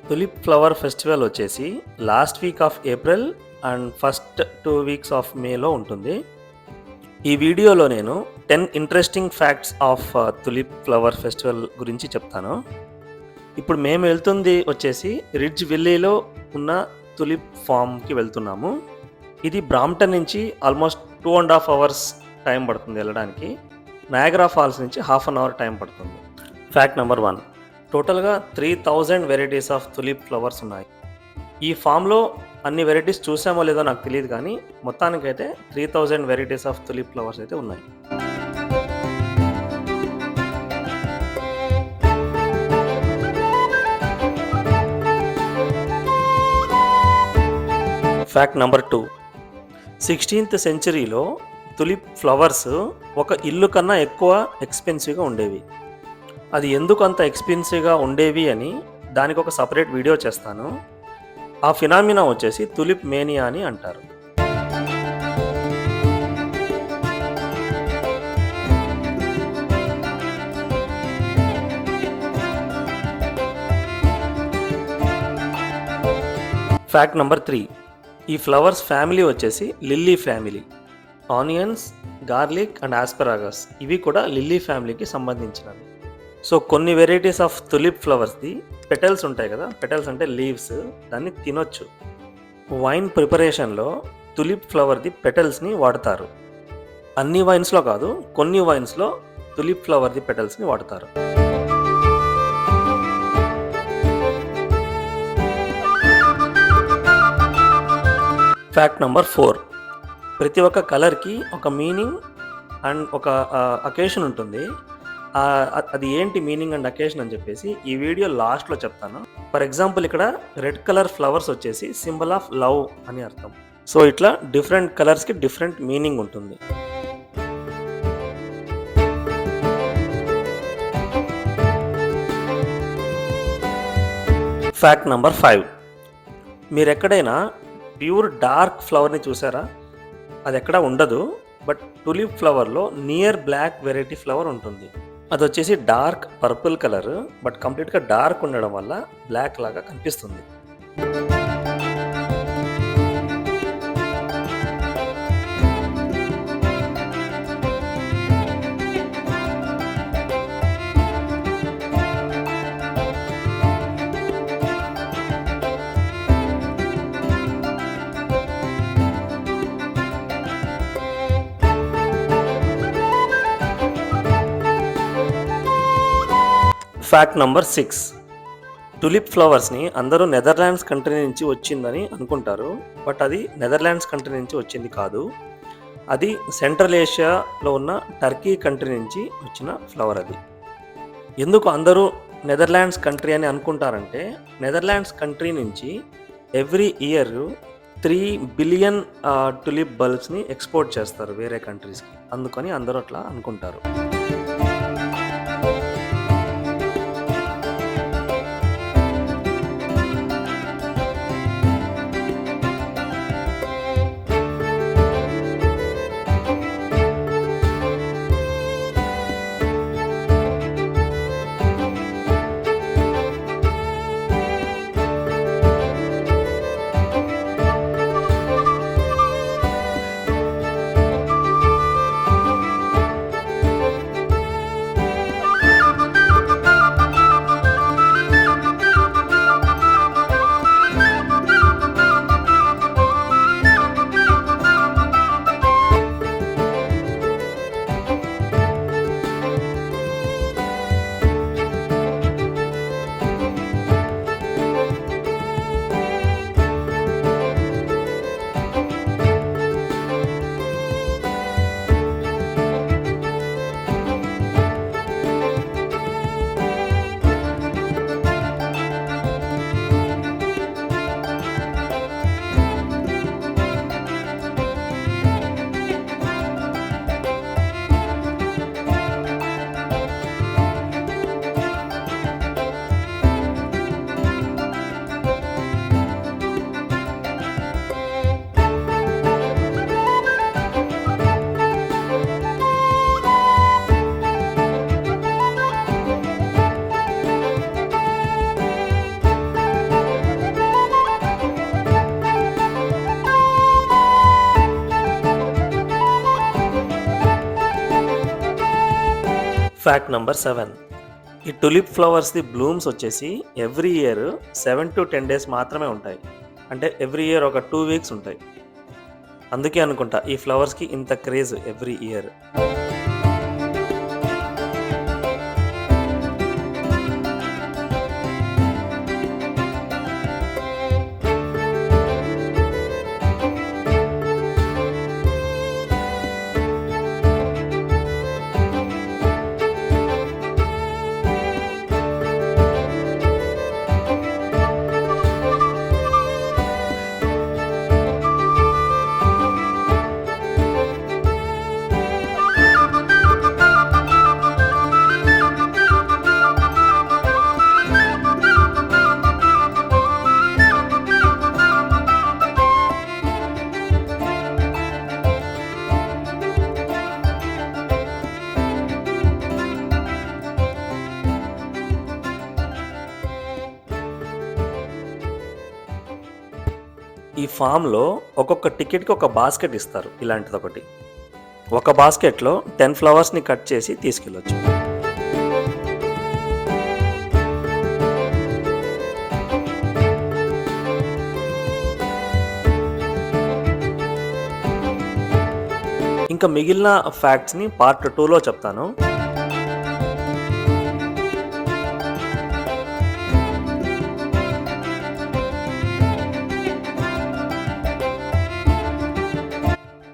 Tulip flower festival వచ్చేసి last week off April and first 2 weeks of మేలో ఉంటుంది. ఈ వీడియోలో నేను 10 interesting facts of tulip flower festival గురించి చెప్తాను. ఇప్పుడు మేము వెళ్తుంది వచ్చేసి రిడ్జ్ విల్లీలో ఉన్న తులిప్ ఫామ్కి వెళ్తున్నాము. ఇది బ్రాంప్టన్ నుంచి ఆల్మోస్ట్ 2.5 అవర్స్ టైం పడుతుంది వెళ్ళడానికి. నయాగరా ఫాల్స్ నుంచి హాఫ్ అన్ అవర్ టైం పడుతుంది. ఫ్యాక్ట్ నెంబర్ 1, టోటల్గా 3000 వెరైటీస్ ఆఫ్ తులిప్ ఫ్లవర్స్ ఉన్నాయి. ఈ ఫామ్లో అన్ని వెరైటీస్ చూసామో లేదో నాకు తెలియదు, కానీ మొత్తానికైతే 3000 వెరైటీస్ ఆఫ్ తులిప్ ఫ్లవర్స్ అయితే ఉన్నాయి. ఫ్యాక్ట్ నెంబర్ 2, 16th సెంచరీలో తులిప్ ఫ్లవర్స్ ఒక ఇల్లు కన్నా ఎక్కువ ఎక్స్పెన్సివ్గా ఉండేవి. అది ఎందుకు అంత ఎక్స్పెన్సివ్గా ఉండేవి అని దానికి ఒక సపరేట్ వీడియో చేస్తాను. ఆ ఫినామినా వచ్చేసి తులిప్ మేనియా అని అంటారు. ఫ్యాక్ట్ నెంబర్ 3, ఈ ఫ్లవర్స్ ఫ్యామిలీ వచ్చేసి lily family. Onions, garlic and asparagus ఇవి కూడా లిల్లీ ఫ్యామిలీకి సంబంధించినవి. సో కొన్ని వెరైటీస్ ఆఫ్ తులిప్ ఫ్లవర్స్ది పెటల్స్ ఉంటాయి కదా, పెటల్స్ అంటే లీవ్స్, దాన్ని తినొచ్చు. వైన్ ప్రిపరేషన్లో తులిప్ ఫ్లవర్ది పెటల్స్ని వాడతారు. అన్ని వైన్స్లో కాదు, కొన్ని వైన్స్లో తులిప్ ఫ్లవర్ది పెటల్స్ని వాడతారు. ఫ్యాక్ట్ నెంబర్ 4, ప్రతి ఒక్క కలర్కి ఒక మీనింగ్ అండ్ ఒక అకేషన్ ఉంటుంది. అది ఏంటి మీనింగ్ అండ్ అకేషన్ అని చెప్పేసి ఈ వీడియో లాస్ట్లో చెప్తాను. ఫర్ ఎగ్జాంపుల్ ఇక్కడ రెడ్ కలర్ ఫ్లవర్స్ వచ్చేసి సింబల్ ఆఫ్ లవ్ అని అర్థం. సో ఇట్లా డిఫరెంట్ కలర్స్కి డిఫరెంట్ మీనింగ్ ఉంటుంది. ఫ్యాక్ట్ నెంబర్ 5, మీరు ఎక్కడైనా ప్యూర్ డార్క్ ఫ్లవర్ని చూసారా? అది ఎక్కడ ఉండదు. బట్ టులిప్ ఫ్లవర్లో నియర్ బ్లాక్ వెరైటీ ఫ్లవర్ ఉంటుంది. అది వచ్చేసి డార్క్ పర్పుల్ కలర్, బట్ కంప్లీట్గా డార్క్ ఉండడం వల్ల బ్లాక్ లాగా కనిపిస్తుంది. ఫ్యాక్ట్ నెంబర్ 6, టులిప్ ఫ్లవర్స్ని అందరూ నెదర్లాండ్స్ కంట్రీ నుంచి వచ్చిందని అనుకుంటారు. బట్ అది నెదర్లాండ్స్ కంట్రీ నుంచి వచ్చింది కాదు. అది సెంట్రల్ ఏషియాలో ఉన్న టర్కీ కంట్రీ నుంచి వచ్చిన ఫ్లవర్. అది ఎందుకు అందరూ నెదర్లాండ్స్ కంట్రీ అని అనుకుంటారంటే, నెదర్లాండ్స్ కంట్రీ నుంచి ఎవ్రీ ఇయర్ 3 బిలియన్ టులిప్ బల్బ్స్ని ఎక్స్పోర్ట్ చేస్తారు వేరే కంట్రీస్కి. అందుకని అందరూ అట్లా అనుకుంటారు. Fact number 7. ఈ టులిప్ ఫ్లవర్స్‌ది బ్లూమ్స్ వచ్చేసి ఎవ్రీ ఇయర్ 7-10 డేస్ మాత్రమే ఉంటాయి. అంటే ఎవ్రీ ఇయర్ ఒక 2 వీక్స్ ఉంటాయి. అందుకే అనుకుంటా ఈ ఫ్లవర్స్‌కి ఇంత క్రేజ్ ఎవ్రీ ఇయర్. ఈ ఫామ్‌లో ఒక్కొక్క టికెట్‌కి ఒక బాస్కెట్ ఇస్తారు ఇలాంటిదొకటి. ఒక బాస్కెట్‌లో 10 ఫ్లవర్స్‌ని కట్ చేసి తీసుకెళ్ళొచ్చు. ఇంకా మిగిలిన ఫ్యాక్ట్స్‌ని పార్ట్ 2లో చెప్తాను.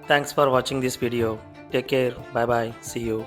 Thanks for watching this video. Take care. Bye bye. See you.